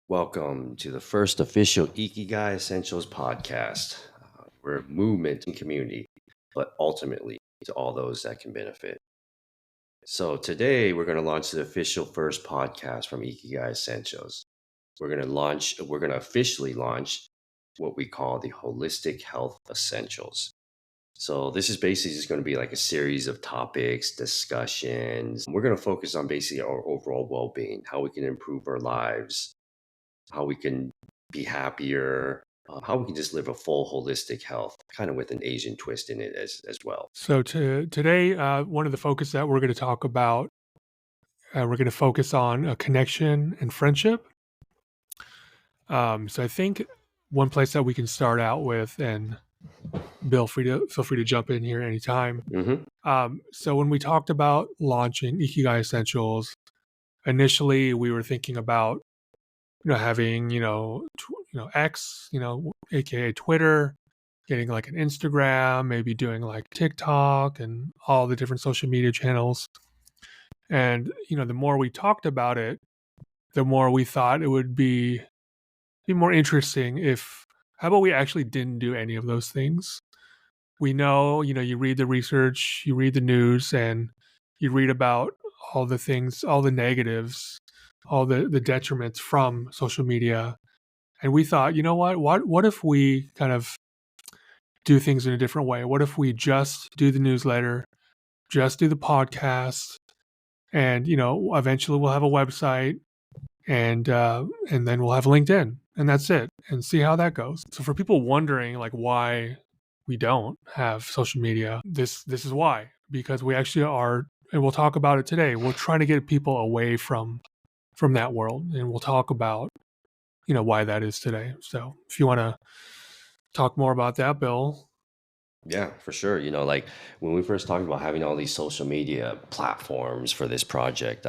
Welcome to the first official Ikigai Essentials podcast. We're a movement and community, but ultimately to all those that can benefit. So today we're going to launch the official first podcast from Ikigai Essentials. We're going to officially launch what we call the Holistic Health Essentials. So this is basically just going to be like a series of topics, discussions. We're going to focus on basically our overall well-being, how we can improve our lives, how we can be happier, how we can just live a full holistic health, kind of with an Asian twist in it as well. So today, one of the focus that we're going to talk about, we're going to focus on connection and friendship. So I think one place that we can start out with, and Bill, feel free to jump in here anytime. Mm-hmm. So when we talked about launching Ikigai Essentials, initially we were thinking about having X, aka Twitter, getting like an Instagram, maybe doing like TikTok and all the different social media channels. And the more we talked about it, the more we thought it would be more interesting if how about we actually didn't do any of those things. We know, you read the research, you read the news, and you read about all the things, all the negatives, all the detriments from social media. And we thought, you know what if we kind of do things in a different way? What if we just do the newsletter, just do the podcast, and eventually we'll have a website, and then we'll have LinkedIn, and that's it, and see how that goes. So for people wondering like why we don't have social media, this is why, because we actually are, and we'll talk about it today. We're trying to get people away from that world, and we'll talk about why that is today. So if you want to talk more about that, Bill. Yeah, for sure. Like when we first talked about having all these social media platforms for this project,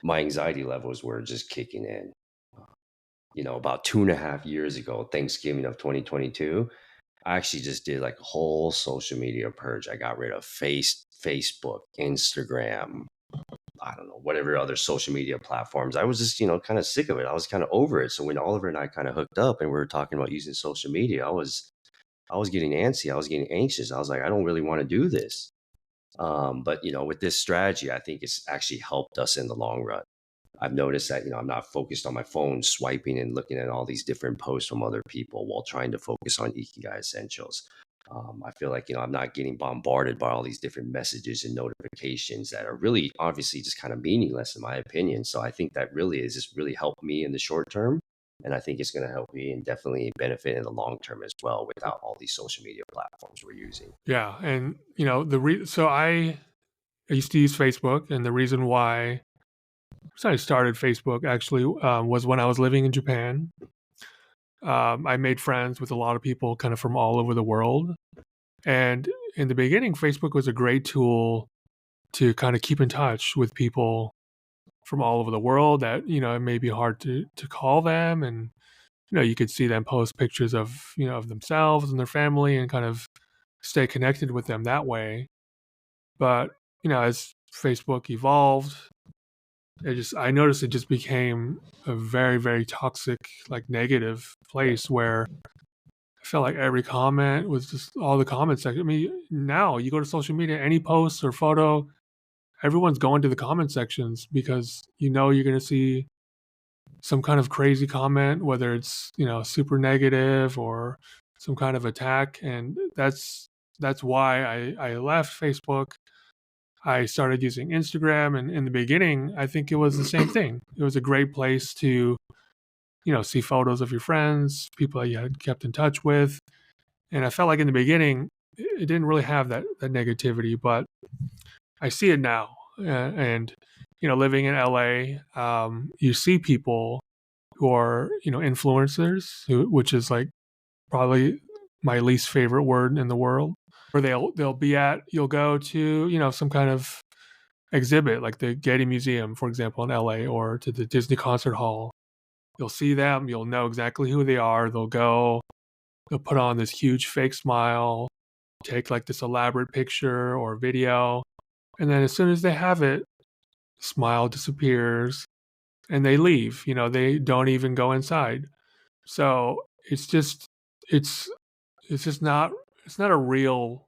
my anxiety levels were just kicking in. About 2.5 years ago, Thanksgiving of 2022, I actually just did like a whole social media purge. I got rid of Facebook, Instagram, I don't know, whatever other social media platforms. I was just, kind of sick of it. I was kind of over it. So when Oliver and I kind of hooked up and we were talking about using social media, I was getting antsy. I was getting anxious. I was like, I don't really want to do this. But with this strategy, I think it's actually helped us in the long run. I've noticed that, I'm not focused on my phone, swiping and looking at all these different posts from other people while trying to focus on Ikigai Essentials. I feel like, I'm not getting bombarded by all these different messages and notifications that are really obviously just kind of meaningless in my opinion. So I think that really is just really helped me in the short term. And I think it's going to help me and definitely benefit in the long term as well without all these social media platforms we're using. Yeah, and so I used to use Facebook, and the reason why I started Facebook actually was when I was living in Japan. I made friends with a lot of people kind of from all over the world. And in the beginning, Facebook was a great tool to kind of keep in touch with people from all over the world that, it may be hard to call them. And, you could see them post pictures of, of themselves and their family and kind of stay connected with them that way. But, as Facebook evolved, I noticed it just became a very, very toxic, like negative place where I felt like every comment was just all the comments section. I mean, now you go to social media, any post or photo, everyone's going to the comment sections because you're going to see some kind of crazy comment, whether it's super negative or some kind of attack, and that's why I left Facebook. I started using Instagram, and in the beginning, I think it was the same thing. It was a great place to see photos of your friends, people that you had kept in touch with. And I felt like in the beginning, it didn't really have that negativity, but I see it now. And living in LA, you see people who are influencers, which is like probably my least favorite word in the world. Where they'll be at, you'll go to some kind of exhibit like the Getty Museum, for example, in LA, or to the Disney Concert Hall. You'll see them, you'll know exactly who they are. They'll put on this huge fake smile, take like this elaborate picture or video, and then as soon as they have it, the smile disappears. and they leave. They don't even go inside. So it's it's just not it's not a real.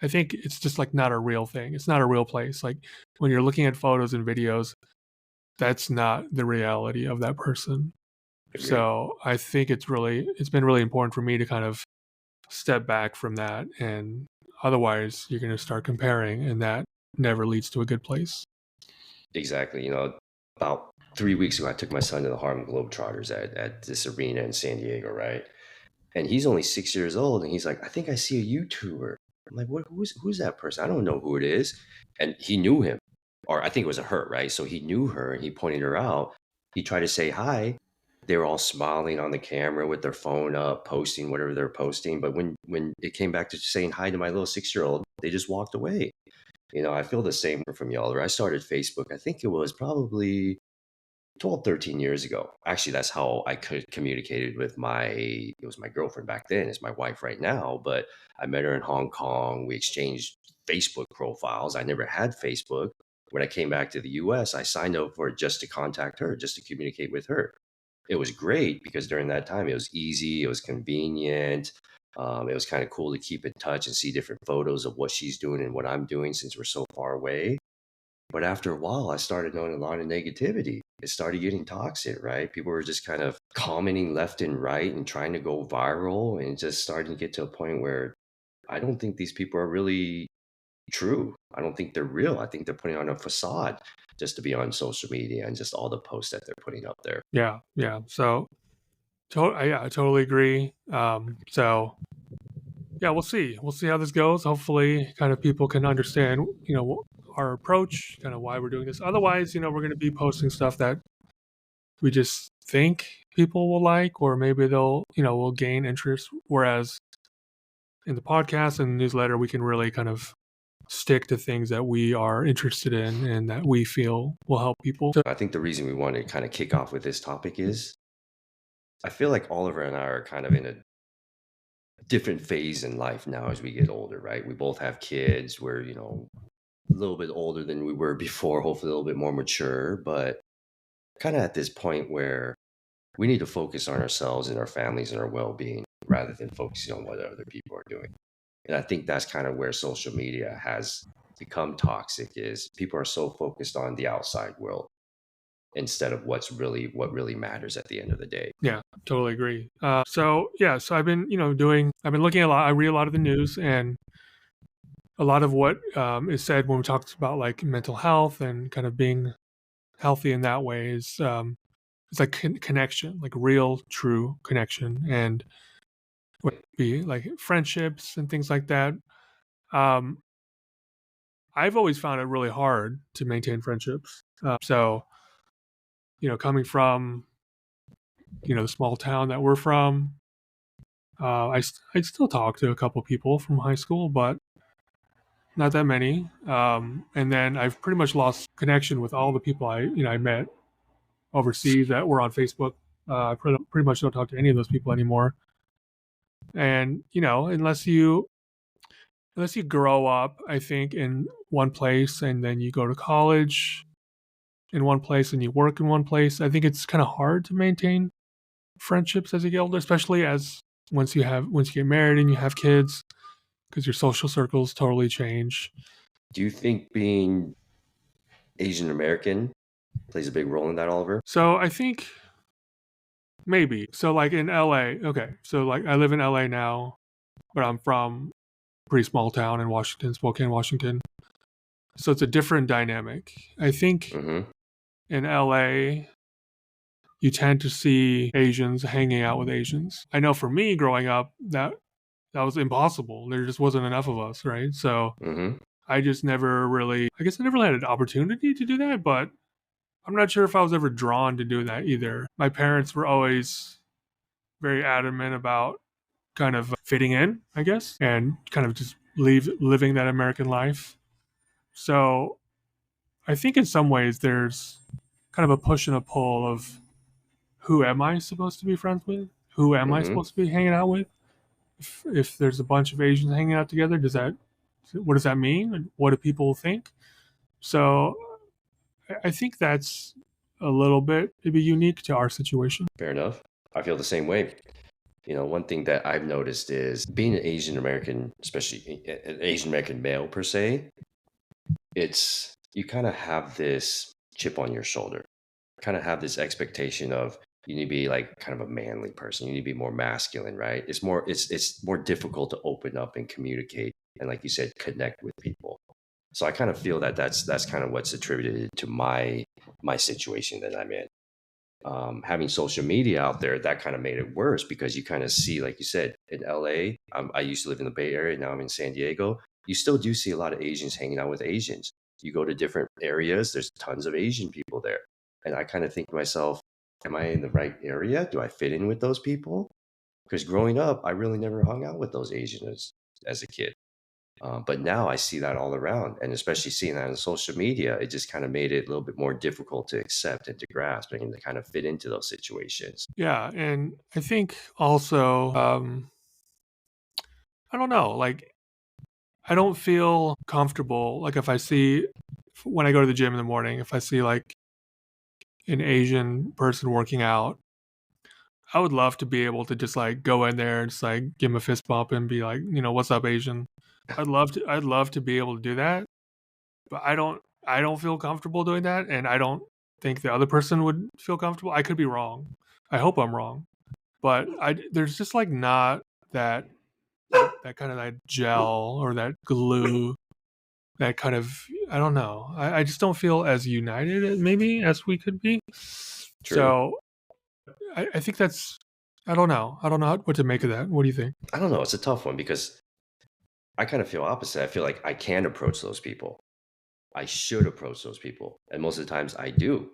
I think it's just like not a real thing. It's not a real place. Like when you're looking at photos and videos, that's not the reality of that person. Agree. So I think it's been really important for me to kind of step back from that, and otherwise you're going to start comparing, and that never leads to a good place. Exactly. About 3 weeks ago, I took my son to the Harlem Globetrotters at this arena in San Diego, right? And he's only 6 years old, and he's like, I think I see a YouTuber. I'm like, what? Who's that person? I don't know who it is. And he knew him, or I think it was a her, right? So he knew her, and he pointed her out. He tried to say hi. They were all smiling on the camera with their phone up, posting whatever they're posting. But when it came back to saying hi to my little 6 year old, they just walked away. I feel the same from y'all. I started Facebook, I think it was probably 12, 13 years ago. Actually, that's how I could communicated with it was my girlfriend back then, it's my wife right now, but I met her in Hong Kong. We exchanged Facebook profiles. I never had Facebook. When I came back to the US, I signed up for it just to contact her, just to communicate with her. It was great because during that time it was easy, it was convenient. It was kind of cool to keep in touch and see different photos of what she's doing and what I'm doing since we're so far away. But after a while, I started knowing a lot of negativity. It started getting toxic, right? People were just kind of commenting left and right and trying to go viral, and just starting to get to a point where I don't think these people are really true. I don't think they're real. I think they're putting on a facade just to be on social media and just all the posts that they're putting up there. Yeah, yeah. So, I totally agree. So yeah, we'll see. We'll see how this goes. Hopefully, kind of people can understand, our approach, kind of why we're doing this. Otherwise, we're going to be posting stuff that we just think people will like, or maybe will gain interest. Whereas in the podcast and the newsletter, we can really kind of stick to things that we are interested in and that we feel will help people. I think the reason we want to kind of kick off with this topic is I feel like Oliver and I are kind of in a different phase in life now as we get older, right? We both have kids. We're, a little bit older than we were before, hopefully a little bit more mature, but kind of at this point where we need to focus on ourselves and our families and our well-being rather than focusing on what other people are doing. And I think that's kind of where social media has become toxic, is people are so focused on the outside world instead of what really matters at the end of the day. Yeah, totally agree. So I've been, I've been looking a lot. I read a lot of the news, and a lot of what is said when we talk about like mental health and kind of being healthy in that way is it's like connection, like real, true connection, and what be like friendships and things like that. Um, I've always found it really hard to maintain friendships. So coming from the small town that we're from, I still talk to a couple people from high school, but not that many. And then I've pretty much lost connection with all the people I met overseas that were on Facebook. I pretty much don't talk to any of those people anymore. And unless you grow up, I think, in one place and then you go to college in one place and you work in one place, I think it's kind of hard to maintain friendships as you get older, especially as once you get married and you have kids, because your social circles totally change. Do you think being Asian American plays a big role in that, Oliver? So I think maybe. So like in LA, okay. So like I live in LA now, but I'm from a pretty small town in Washington, Spokane, Washington. So it's a different dynamic. I think Mm-hmm. in LA, you tend to see Asians hanging out with Asians. I know for me growing up, that was impossible. There just wasn't enough of us, right? So Mm-hmm. I just never really, I guess I never really had an opportunity to do that, but I'm not sure if I was ever drawn to doing that either. My parents were always very adamant about kind of fitting in, I guess, and kind of just living that American life. So I think in some ways there's kind of a push and a pull of who am I supposed to be friends with? Who am I Mm-hmm. supposed to be hanging out with? If there's a bunch of Asians hanging out together, what does that mean? What do people think? So I think that's a little bit maybe unique to our situation. Fair enough. I feel the same way. One thing that I've noticed is being an Asian American, especially an Asian American male per se, it's you kind of have this chip on your shoulder, kind of have this expectation of you need to be like kind of a manly person. You need to be more masculine, right? It's more difficult to open up and communicate and, like you said, connect with people. So I kind of feel that that's kind of what's attributed to my situation that I'm in. Having social media out there, that kind of made it worse because you kind of see, like you said, in LA, I used to live in the Bay Area. Now I'm in San Diego. You still do see a lot of Asians hanging out with Asians. You go to different areas, there's tons of Asian people there. And I kind of think to myself, am I in the right area? Do I fit in with those people? Because growing up, I really never hung out with those Asians as a kid. But now I see that all around, and especially seeing that on social media, it just kind of made it a little bit more difficult to accept and to grasp and to kind of fit into those situations. Yeah, and I think also, I don't know, like I don't feel comfortable. Like if I see when I go to the gym in the morning, if I see like an Asian person working out, I would love to be able to just like go in there and just like give him a fist bump and be like, what's up, Asian? I'd love to be able to do that, but I don't feel comfortable doing that, and I don't think the other person would feel comfortable. I could be wrong. I hope I'm wrong, but there's just like not that that kind of that gel or that glue, that kind of, I don't know. I just don't feel as united maybe as we could be. True. So I think that's, I don't know. I don't know what to make of that. What do you think? I don't know. It's a tough one because I kind of feel opposite. I feel like I can approach those people. I should approach those people. And most of the times I do,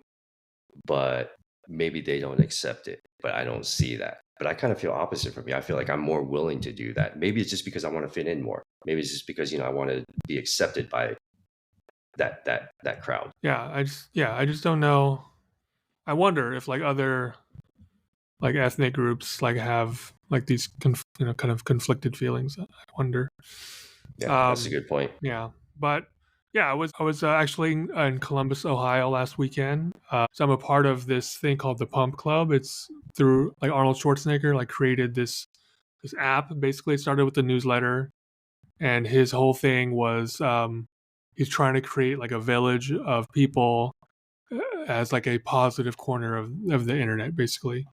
but maybe they don't accept it. But I don't see that. But I kind of feel opposite from you. I feel like I'm more willing to do that. Maybe it's just because I want to fit in more. Maybe it's just because, I want to be accepted by that crowd. I just don't know. I wonder if like other like ethnic groups like have like these kind of conflicted feelings. I wonder. Yeah, that's a Um, good point. yeah, but yeah, I was actually in Columbus, Ohio last weekend. So I'm a part of this thing called the Pump Club. It's through like Arnold Schwarzenegger like created this app. Basically, it started with a newsletter, and his whole thing was he's trying to create like a village of people as like a positive corner of the internet, basically.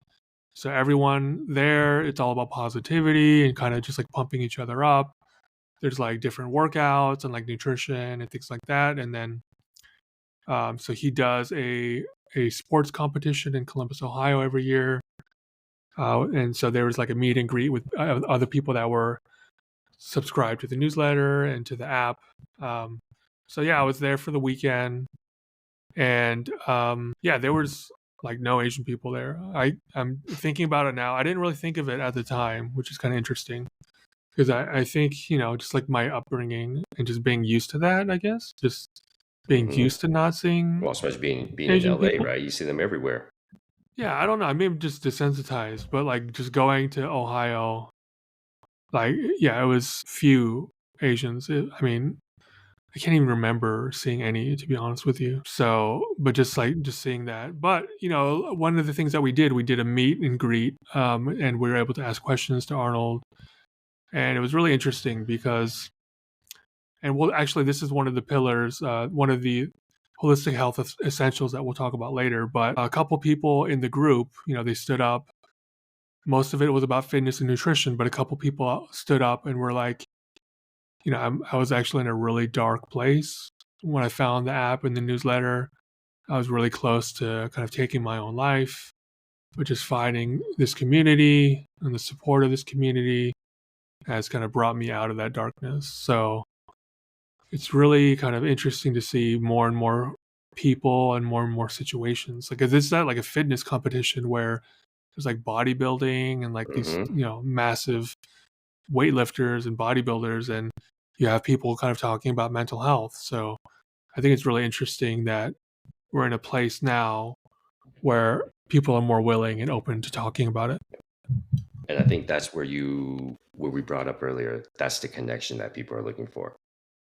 So everyone there, it's all about positivity and kind of just like pumping each other up. There's like different workouts and like nutrition and things like that. And then, so he does a sports competition in Columbus, Ohio every year. And so there was like a meet and greet with other people that were subscribed to the newsletter and to the app. Um, so yeah, I was there for the weekend, and yeah, there was like no Asian people there. I'm thinking about it now. I didn't really think of it at the time, which is kind of interesting because I think just like my upbringing and just being used to that, I guess, just being Hmm. used to not seeing Well, especially being in Asian LA, people. right? You see them everywhere. Yeah, I don't know. I mean, just desensitized, but like just going to Ohio, like yeah, it was few Asians. I mean, I can't even remember seeing any, to be honest with you. So, but just like just seeing that. But one of the things that we did a meet and greet, and we were able to ask questions to Arnold, and it was really interesting because, and well, actually, this is one of the pillars, one of the holistic health essentials that we'll talk about later. But a couple people in the group, they stood up. Most of it was about fitness and nutrition, but a couple people stood up and were like, I was actually in a really dark place when I found the app and the newsletter. I was really close to kind of taking my own life, but just finding this community and the support of this community has kind of brought me out of that darkness. So it's really kind of interesting to see more and more people and more situations. Like, this is not like a fitness competition where there's like bodybuilding and like these, Hmm. massive weightlifters and bodybuilders, and you have people kind of talking about mental health. So I think it's really interesting that we're in a place now where people are more willing and open to talking about it. And I think that's where we brought up earlier. That's the connection that people are looking for.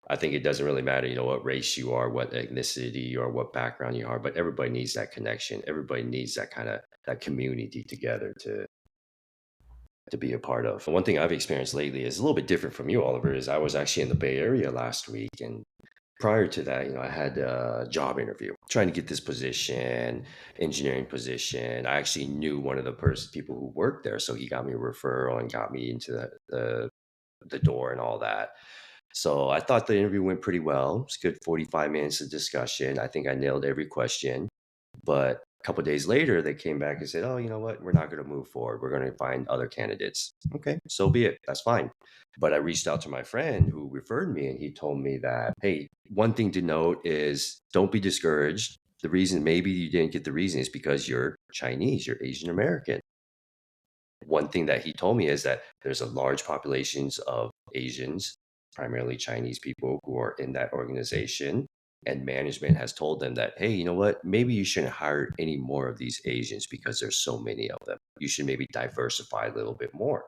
I think it doesn't really matter, what race you are, what ethnicity or what background you are, but everybody needs that connection. Everybody needs that kind of that community together to be a part of. One thing I've experienced lately is a little bit different from you, Oliver, is I was actually in the Bay Area last week. And prior to that, I had a job interview trying to get this position, engineering position. I actually knew one of the people who worked there. So he got me a referral and got me into the door and all that. So I thought the interview went pretty well. It's a good 45 minutes of discussion. I think I nailed every question. But a couple of days later, they came back and said, "Oh, you know what? We're not going to move forward. We're going to find other candidates." Okay, so be it. That's fine. But I reached out to my friend who referred me, and he told me that, hey, one thing to note is don't be discouraged. The reason maybe you didn't get the reason is because you're Chinese, you're Asian American. One thing that he told me is that there's a large populations of Asians, primarily Chinese people who are in that organization. And management has told them that, hey, you know what? Maybe you shouldn't hire any more of these Asians because there's so many of them. You should maybe diversify a little bit more.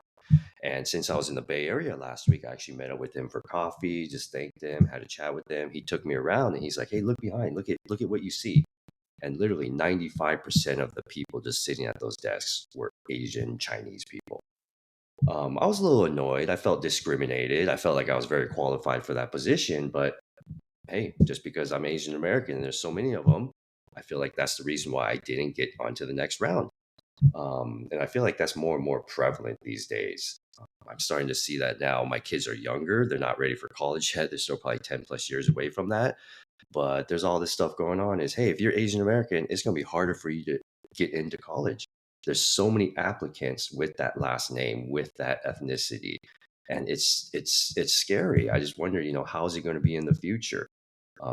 And since I was in the Bay Area last week, I actually met up with him for coffee, just thanked him, had a chat with him. He took me around and he's like, hey, look behind, look at what you see. And literally 95% of the people just sitting at those desks were Asian Chinese people. I was a little annoyed. I felt discriminated. I felt like I was very qualified for that position. But hey, just because I'm Asian American and there's so many of them, I feel like that's the reason why I didn't get onto the next round. And I feel like that's more and more prevalent these days. I'm starting to see that now. My kids are younger. They're not ready for college yet. They're still probably 10 plus years away from that. But there's all this stuff going on is, hey, if you're Asian American, it's going to be harder for you to get into college. There's so many applicants with that last name, with that ethnicity. And it's scary. I just wonder, how is it going to be in the future?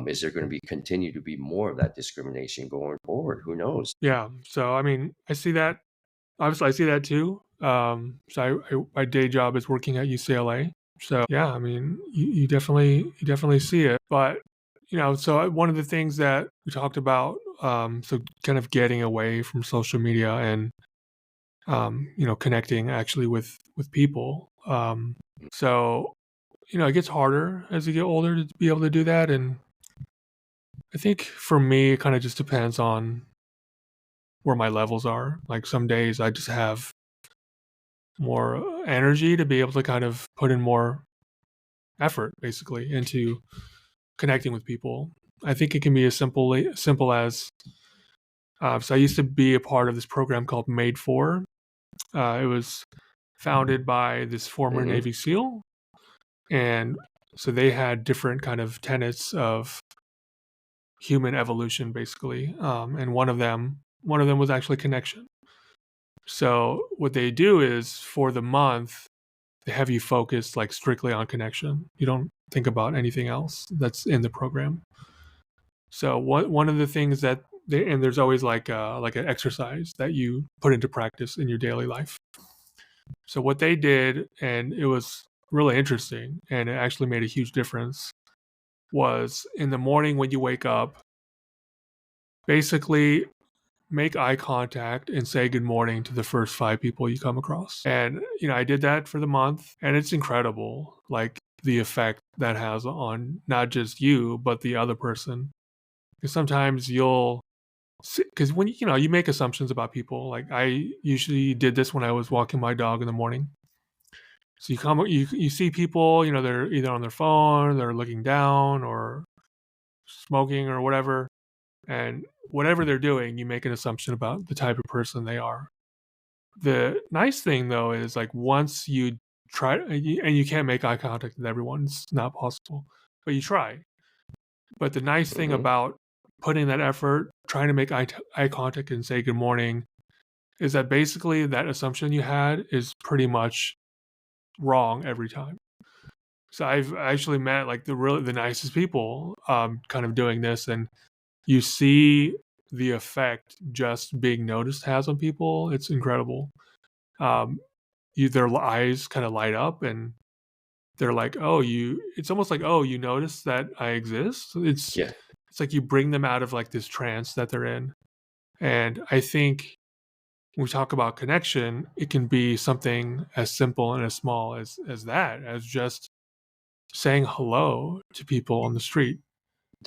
Is there going to be continue to be more of that discrimination going forward? Who knows? Yeah. So I mean, I see that. Obviously, I see that too. My day job is working at UCLA. So yeah, I mean, you definitely see it. But so one of the things that we talked about, so kind of getting away from social media and connecting actually with people. So it gets harder as you get older to be able to do that, and I think for me, it kind of just depends on where my levels are. Like some days I just have more energy to be able to kind of put in more effort basically into connecting with people. I think it can be as simple as so I used to be a part of this program called Made For. It was founded by this former Hmm. Navy SEAL, and so they had different kind of tenets of human evolution basically, and one of them was actually connection. So what they do is for the month they have you focus like strictly on connection. You don't think about anything else that's in the program. So one of the things that and there's always like an exercise that you put into practice in your daily life. So what they did, and it was really interesting, and it actually made a huge difference, was in the morning when you wake up, basically make eye contact and say good morning to the first 5 people you come across. And I did that for the month, and it's incredible, like the effect that has on not just you but the other person. Because sometimes because when you make assumptions about people. Like I usually did this when I was walking my dog in the morning. So you see people, they're either on their phone, they're looking down, or smoking, or whatever. And whatever they're doing, you make an assumption about the type of person they are. The nice thing though is like once you try, and you can't make eye contact with everyone, it's not possible, but you try. But the nice thing Hmm. about putting that effort, trying to make eye contact and say good morning, is that basically that assumption you had is pretty much wrong every time. So I've actually met like the nicest people, kind of doing this, and you see the effect just being noticed has on people. It's incredible. Um, their eyes kind of light up, and they're like, "Oh, you." It's almost like, "Oh, you notice that I exist." Yeah. It's like you bring them out of like this trance that they're in, and I think when we talk about connection, it can be something as simple and as small as that, as just saying hello to people on the street.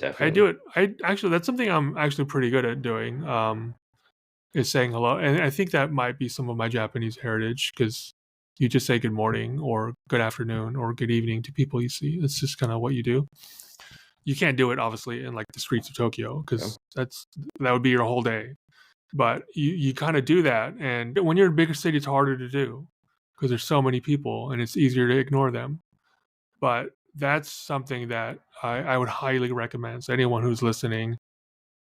I do Definitely. it. I actually that's something I'm actually pretty good at doing. Is saying hello, and I think that might be some of my Japanese heritage because you just say good morning or good afternoon or good evening to people you see. It's just kind of what you do. You can't do it obviously in like the streets of Tokyo Yeah. because that would be your whole day. But you kind of do that, and when you're in a bigger city, it's harder to do because there's so many people and it's easier to ignore them. But that's something that I would highly recommend. So anyone who's listening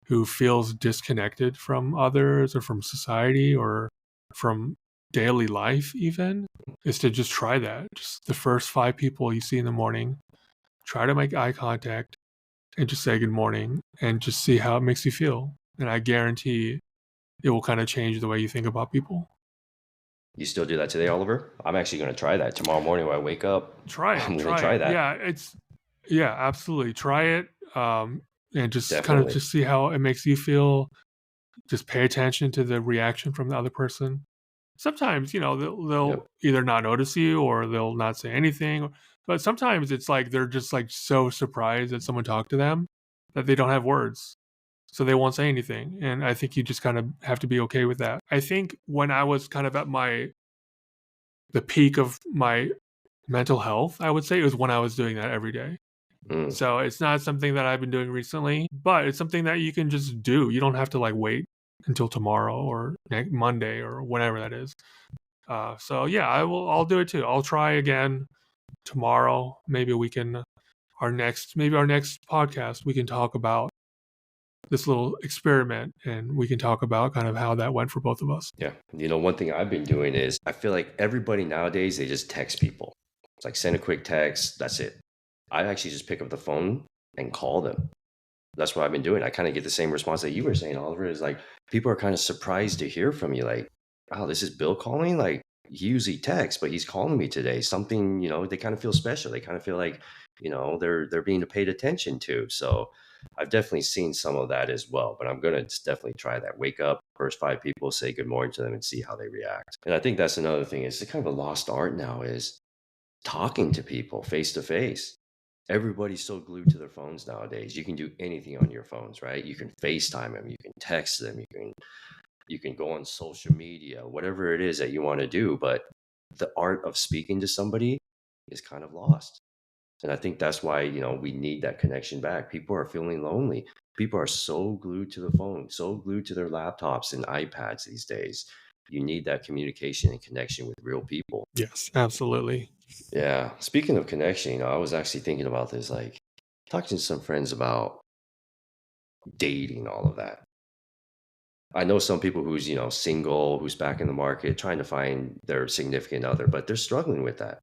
who feels disconnected from others or from society or from daily life even is to just try that. Just the first 5 people you see in the morning, try to make eye contact and just say good morning and just see how it makes you feel. And I guarantee it will kind of change the way you think about people. You still do that today, Oliver? I'm actually going to try that tomorrow morning when I wake up. Try I'm it. going to Try try it. that. Yeah, absolutely. Try it. And just kind of Definitely. just see how it makes you feel. Just pay attention to the reaction from the other person. Sometimes, they'll Yep. either not notice you or they'll not say anything. But sometimes it's like they're just like so surprised that someone talked to them that they don't have words. So they won't say anything. And I think you just kind of have to be okay with that. I think when I was kind of at the peak of my mental health, I would say it was when I was doing that every day. Mm. So it's not something that I've been doing recently, but it's something that you can just do. You don't have to like wait until tomorrow or Monday or whenever that is. So yeah, I'll do it too. I'll try again tomorrow. Maybe we can our next podcast we can talk about this little experiment and we can talk about kind of how that went for both of us. Yeah. One thing I've been doing is I feel like everybody nowadays, they just text people. It's like send a quick text. That's it. I actually just pick up the phone and call them. That's what I've been doing. I kind of get the same response that you were saying, Oliver, is like people are kind of surprised to hear from you. Like, oh, this is Bill calling? Like, he usually texts, but he's calling me today. Something, they kind of feel special. They kind of feel like, they're being paid attention to. So I've definitely seen some of that as well. But I'm gonna just definitely try that. Wake up, first 5 people, say good morning to them and see how they react. And I think that's another thing. It's kind of a lost art now is talking to people face to face. Everybody's so glued to their phones nowadays. You can do anything on your phones, right? You can FaceTime them, you can text them, you can go on social media, whatever it is that you want to do, but the art of speaking to somebody is kind of lost. And I think that's why, we need that connection back. People are feeling lonely. People are so glued to the phone, so glued to their laptops and iPads these days. You need that communication and connection with real people. Yes, absolutely. Yeah. Speaking of connection, I was actually thinking about this, like talking to some friends about dating, all of that. I know some people who's, single, who's back in the market, trying to find their significant other, but they're struggling with that.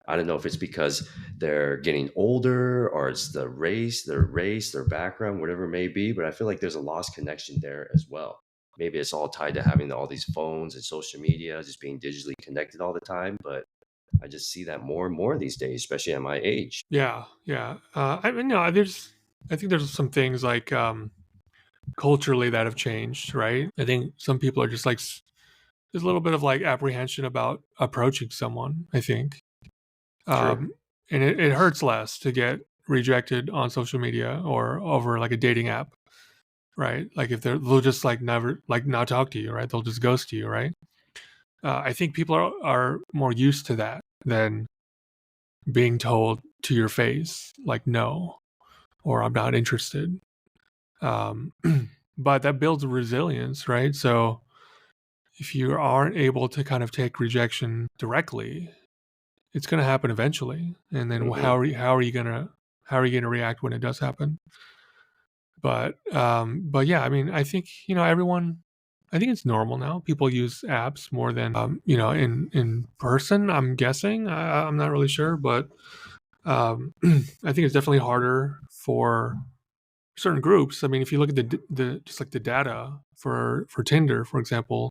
I don't know if it's because they're getting older or it's their background, whatever it may be, but I feel like there's a lost connection there as well. Maybe it's all tied to having all these phones and social media, just being digitally connected all the time. But I just see that more and more these days, especially at my age. Yeah, yeah. I mean, no, I think there's some things like culturally that have changed, right? I think some people are just like there's a little bit of like apprehension about approaching someone. I think, True. um, and it hurts less to get rejected on social media or over like a dating app, right? Like if they'll just like never like not talk to you, right? They'll just ghost you, right? I think people are more used to that than being told to your face like no or I'm not interested. Um, but that builds resilience, right? So if you aren't able to kind of take rejection directly, it's going to happen eventually. And then Hmm. how are you gonna react when it does happen? But yeah, I mean, I think everyone. I think it's normal now. People use apps more than in person. I'm guessing. I'm not really sure, but I think it's definitely harder for certain groups. I mean, if you look at the just like the data for Tinder, for example,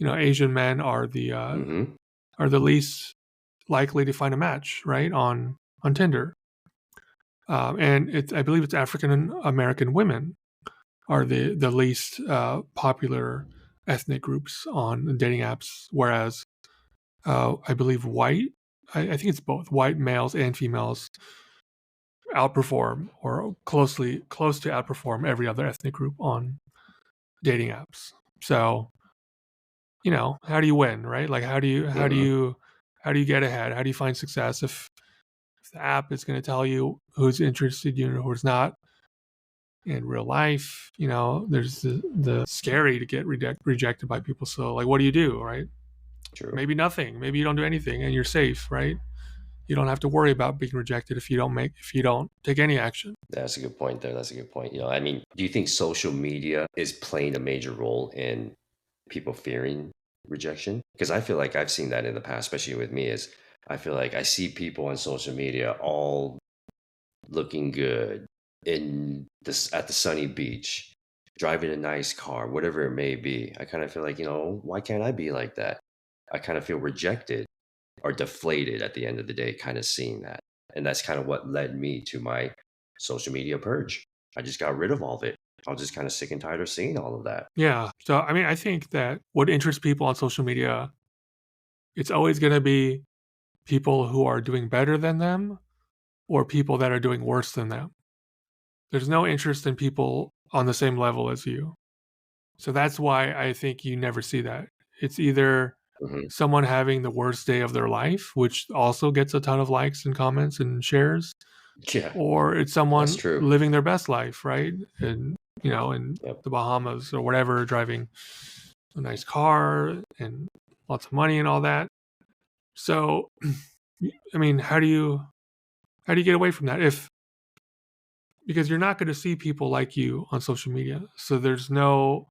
Asian men Hmm. are the least likely to find a match, right, on Tinder. And I believe it's African American women are the least popular ethnic groups on dating apps, whereas I believe white I think it's both white males and females outperform or close to outperform every other ethnic group on dating apps. So, how do you win, right? Like Hmm. how do you get ahead? How do you find success if the app is going to tell you who's interested in you and who's not in real life? There's the scary to get rejected by people. So like what do you do, right? True. Maybe nothing. Maybe you don't do anything and you're safe, right? You don't have to worry about being rejected if you don't take any action. That's a good point there. That's a good point. I mean, do you think social media is playing a major role in people fearing rejection? Because I feel like I've seen that in the past, especially with me, is I feel like I see people on social media all looking good at the sunny beach, driving a nice car, whatever it may be. I kind of feel like, why can't I be like that? I kind of feel rejected or deflated at the end of the day, kind of seeing that. And that's kind of what led me to my social media purge. I just got rid of all of it. I was just kind of sick and tired of seeing all of that. Yeah. So I mean, I think that what interests people on social media, it's always going to be people who are doing better than them or people that are doing worse than them. There's no interest in people on the same level as you. So that's why I think you never see that. It's either Hmm. someone having the worst day of their life, which also gets a ton of likes and comments and shares, Yeah, or it's that's someone true. living their best life, right? And in Yep. the Bahamas or whatever, driving a nice car and lots of money and all that. So, I mean, how do you get away from that? If because you're not going to see people like you on social media, so there's no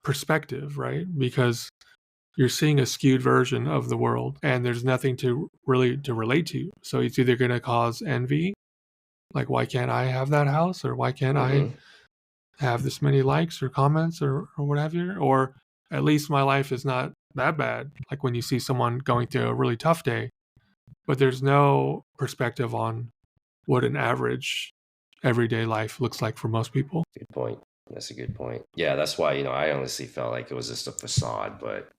perspective, right? Because you're seeing a skewed version of the world, and there's nothing to relate to. So it's either going to cause envy, like why can't I have that house, or why can't I Hmm. have this many likes or comments or what have you, or at least my life is not that bad. Like when you see someone going through a really tough day, but there's no perspective on what an average everyday life looks like for most people. Good point. That's a good point. Yeah, that's why, I honestly felt like it was just a facade, but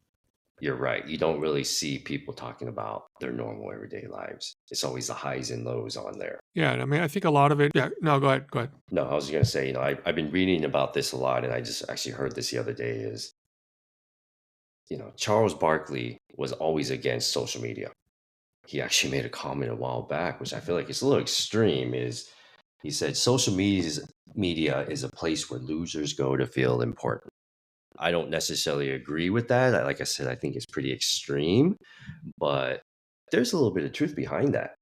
you're right. You don't really see people talking about their normal everyday lives. It's always the highs and lows on there. Yeah, I mean, I think a lot of it. Yeah, no, go ahead, go ahead. No, I was going to say, I've been reading about this a lot, and I just actually heard this the other day is, Charles Barkley was always against social media. He actually made a comment a while back, which I feel like it's a little extreme, is he said media is a place where losers go to feel important. I don't necessarily agree with that. Like I said, I think it's pretty extreme, but there's a little bit of truth behind that.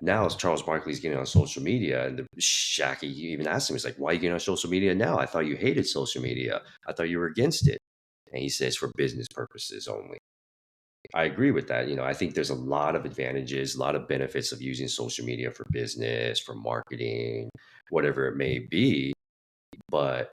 Now, as Charles Barkley's getting on social media, and the Shaq, he even asked him, he's like, "Why are you getting on social media now? I thought you hated social media. I thought you were against it." And he says, "For business purposes only." I agree with that. I think there's a lot of advantages, a lot of benefits of using social media for business, for marketing, whatever it may be. But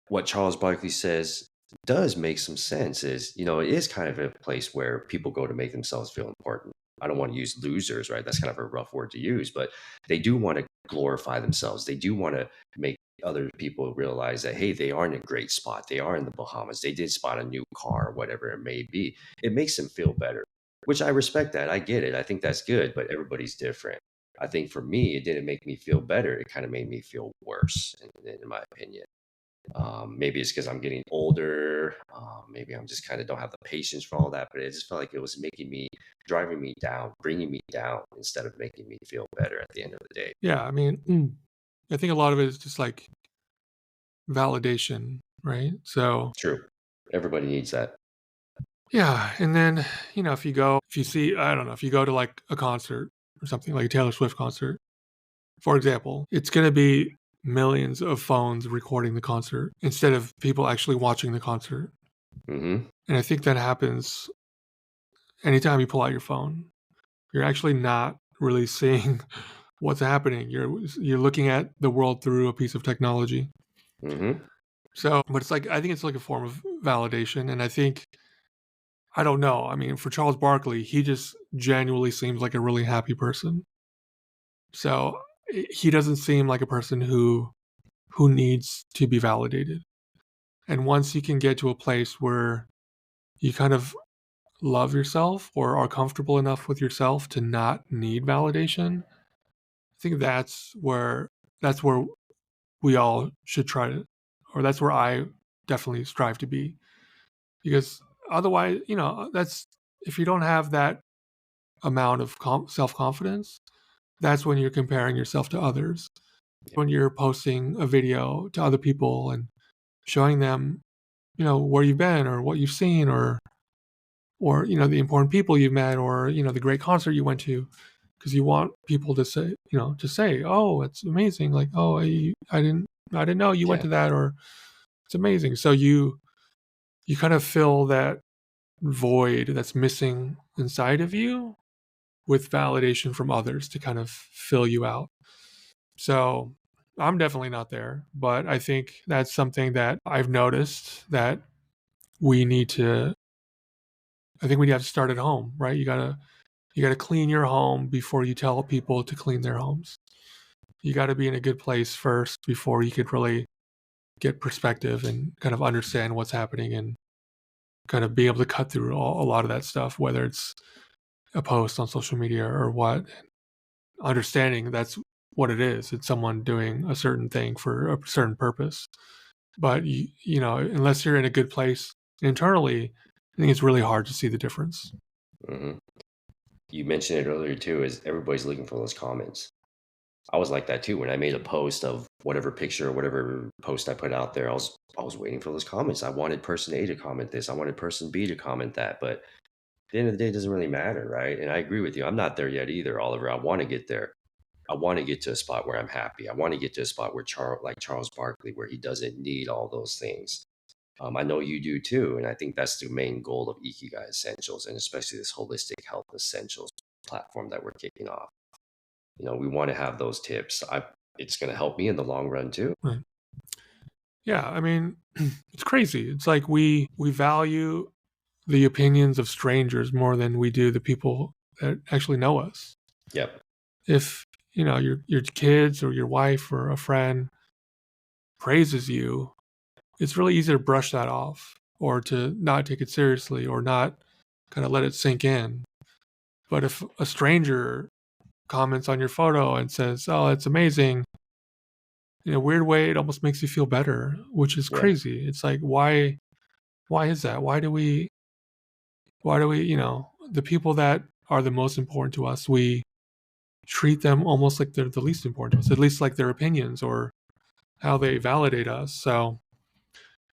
what Charles Barkley says does make some sense is, it is kind of a place where people go to make themselves feel important. I don't want to use losers, right? That's kind of a rough word to use, but they do want to glorify themselves. They do want to make other people realize that, hey, they are in a great spot. They are in the Bahamas. They did spot a new car, whatever it may be. It makes them feel better, which I respect that. I get it. I think that's good, but everybody's different. I think for me, it didn't make me feel better. It kind of made me feel worse, in my opinion. Maybe it's because I'm getting older. Maybe I'm just kind of don't have the patience for all that. But it just felt like it was driving me down, bringing me down instead of making me feel better at the end of the day. Yeah, I mean, I think a lot of it is just like validation, right? So True. Everybody needs that. yeah, and then if you see, I don't know, if you go to like a concert or something like a Taylor Swift concert, for example, it's going to be millions of phones recording the concert instead of people actually watching the concert. Hmm. And I think that happens anytime you pull out your phone. You're actually not really seeing what's happening. You're looking at the world through a piece of technology. Hmm. So, but it's like I think it's like a form of validation, and I don't know. I mean, for Charles Barkley, he just genuinely seems like a really happy person. So he doesn't seem like a person who needs to be validated. And once you can get to a place where you kind of love yourself or are comfortable enough with yourself to not need validation, I think that's where we all should try to, or that's where I definitely strive to be. Because otherwise, that's if you don't have that amount of self confidence, that's when you're comparing yourself to others. When you're posting a video to other people and showing them, where you've been or what you've seen or the important people you've met or the great concert you went to, because you want people to say, oh, it's amazing, like, oh, I didn't know you went Yeah. to that, or it's amazing. So you kind of fill that void that's missing inside of you with validation from others to kind of fill you out. So I'm definitely not there, but I think that's something that I've noticed that we need to I think we have to start at home, right? You gotta clean your home before you tell people to clean their homes. You gotta be in a good place first before you could really get perspective and kind of understand what's happening and kind of be able to cut through a lot of that stuff, whether it's a post on social media or what. Understanding that's what it is. It's someone doing a certain thing for a certain purpose. But unless you're in a good place internally, I think it's really hard to see the difference. Hmm. You mentioned it earlier too, is everybody's looking for those comments. I was like that too. When I made a post of whatever picture or whatever post I put out there, I was waiting for those comments. I wanted person A to comment this. I wanted person B to comment that. But at the end of the day, it doesn't really matter, right? And I agree with you. I'm not there yet either, Oliver. I want to get there. I want to get to a spot where I'm happy. I want to get to a spot where Charles Barkley, where he doesn't need all those things. I know you do too, and I think that's the main goal of Ikigai Essentials, and especially this holistic health essentials platform that we're kicking off. We want to have those tips. It's going to help me in the long run too. Right. Yeah, I mean, it's crazy. It's like we value the opinions of strangers more than we do the people that actually know us. Yep. If your kids or your wife or a friend praises you, it's really easy to brush that off or to not take it seriously or not kind of let it sink in. But if a stranger comments on your photo and says, "Oh, it's amazing," in a weird way, it almost makes you feel better, which is Yeah. crazy. It's like, why is that? Why do we, the people that are the most important to us, we treat them almost like they're the least important to us, at least like their opinions or how they validate us. So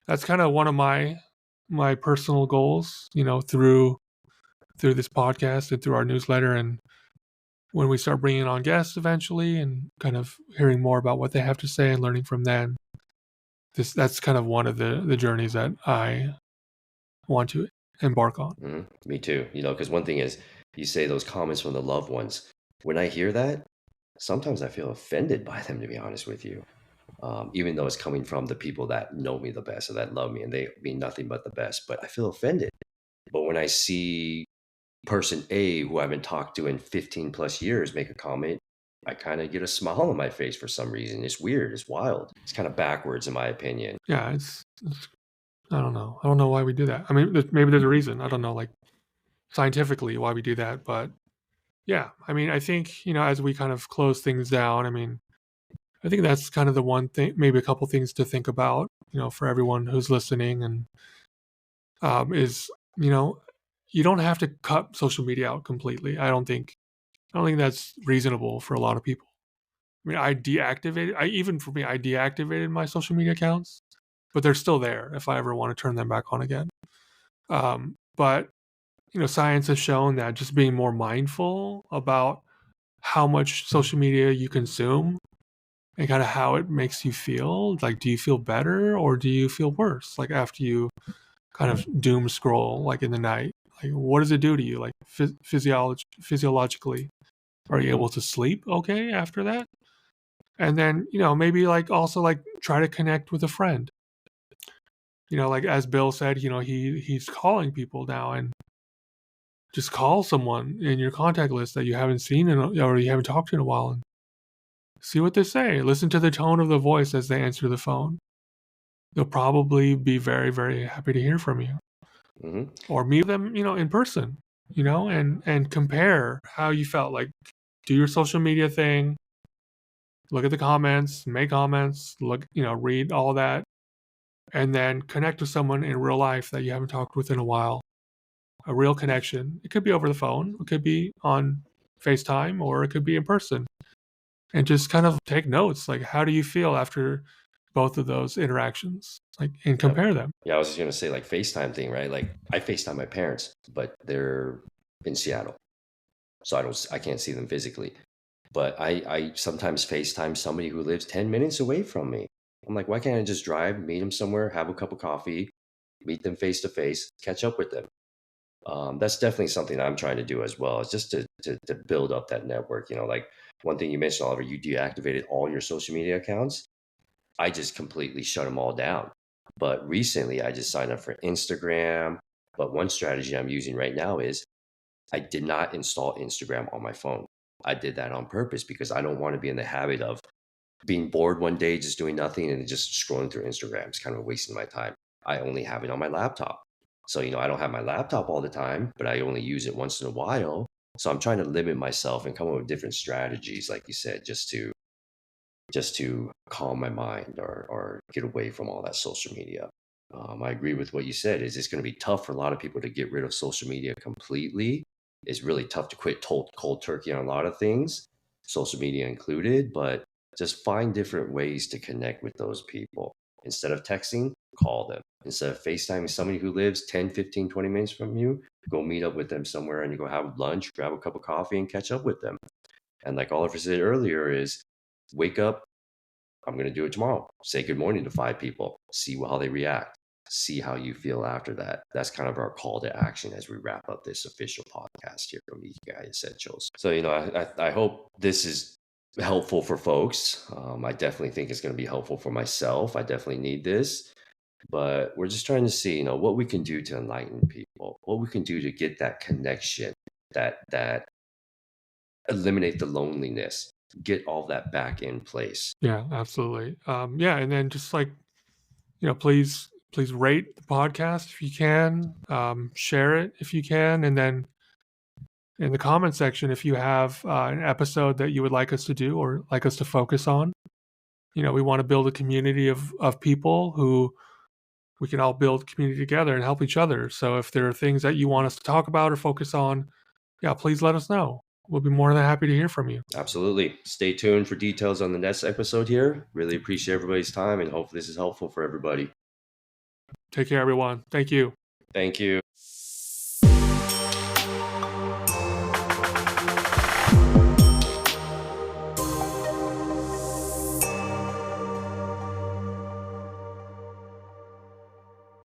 that's kind of one of my personal goals, through this podcast and through our newsletter. And when we start bringing on guests eventually and kind of hearing more about what they have to say and learning from them, that's kind of one of the journeys that I want to embark on. Me too. Because one thing is, you say those comments from the loved ones. When I hear that, sometimes I feel offended by them, to be honest with you. Even though it's coming from the people that know me the best or that love me and they mean nothing but the best, but I feel offended. But when I see person A who I haven't talked to in 15 plus years make a comment, I kind of get a smile on my face for some reason. It's weird. It's wild. It's kind of backwards, in my opinion. Yeah, it's I don't know. I don't know why we do that. I mean, maybe there's a reason. I don't know, like scientifically why we do that, but yeah, I mean, I think as we kind of close things down, I mean, I think that's kind of the one thing, maybe a couple things to think about, for everyone who's listening, and is you don't have to cut social media out completely. I don't think that's reasonable for a lot of people. I mean, even for me, I deactivated my social media accounts, but they're still there if I ever want to turn them back on again. But science has shown that just being more mindful about how much social media you consume and kind of how it makes you feel. Like, do you feel better or do you feel worse? Like after you kind of doom scroll, like in the night, like what does it do to you? Like physiologically, are you Hmm. able to sleep okay after that? And then maybe like also like try to connect with a friend. Like as Bill said, he's calling people now, and just call someone in your contact list that you haven't seen or you haven't talked to in a while, and see what they say. Listen to the tone of the voice as they answer the phone. They'll probably be very, very happy to hear from you. Hmm. or meet them, in person, and compare how you felt. Like, do your social media thing, look at the comments, make comments, look, read all that, and then connect with someone in real life that you haven't talked with in a while. A real connection. It could be over the phone, it could be on FaceTime, or it could be in person. And just kind of take notes. Like, how do you feel after both of those interactions? Like, and Yeah. compare them. Yeah, I was just gonna say like FaceTime thing, right? Like I FaceTime my parents, but they're in Seattle, so I can't see them physically. But I sometimes FaceTime somebody who lives 10 minutes away from me. I'm like, why can't I just drive, meet them somewhere, have a cup of coffee, meet them face to face, catch up with them? That's definitely something I'm trying to do as well. Is just to build up that network. Like one thing you mentioned, Oliver, you deactivated all your social media accounts. I just completely shut them all down. But recently, I just signed up for Instagram. But one strategy I'm using right now is I did not install Instagram on my phone. I did that on purpose because I don't want to be in the habit of being bored one day, just doing nothing and just scrolling through Instagram. It's kind of wasting my time. I only have it on my laptop. So, I don't have my laptop all the time, but I only use it once in a while. So I'm trying to limit myself and come up with different strategies, like you said, just to calm my mind or get away from all that social media. I agree with what you said. Is it's going to be tough for a lot of people to get rid of social media completely. It's really tough to quit cold turkey on a lot of things, social media included, but just find different ways to connect with those people. Instead of texting, call them. Instead of FaceTiming somebody who lives 10, 15, 20 minutes from you, go meet up with them somewhere and you go have lunch, grab a cup of coffee and catch up with them. And like Oliver said earlier, is wake up. I'm going to do it tomorrow. Say good morning to 5 people. See how they react. See how you feel after that. That's kind of our call to action as we wrap up this official podcast here from Ikigai Essentials. So, I hope this is helpful for folks. I definitely think it's going to be helpful for myself. I definitely need this. But we're just trying to see, what we can do to enlighten people, what we can do to get that connection, that eliminate the loneliness, get all that back in place. Yeah, absolutely. Yeah, and then just like, please rate the podcast if you can, share it if you can, and then in the comment section, if you have an episode that you would like us to do or like us to focus on. We want to build a community of people who we can all build community together and help each other. So if there are things that you want us to talk about or focus on, yeah, please let us know. We'll be more than happy to hear from you. Absolutely. Stay tuned for details on the next episode here. Really appreciate everybody's time and hope this is helpful for everybody. Take care, everyone. Thank you. Thank you.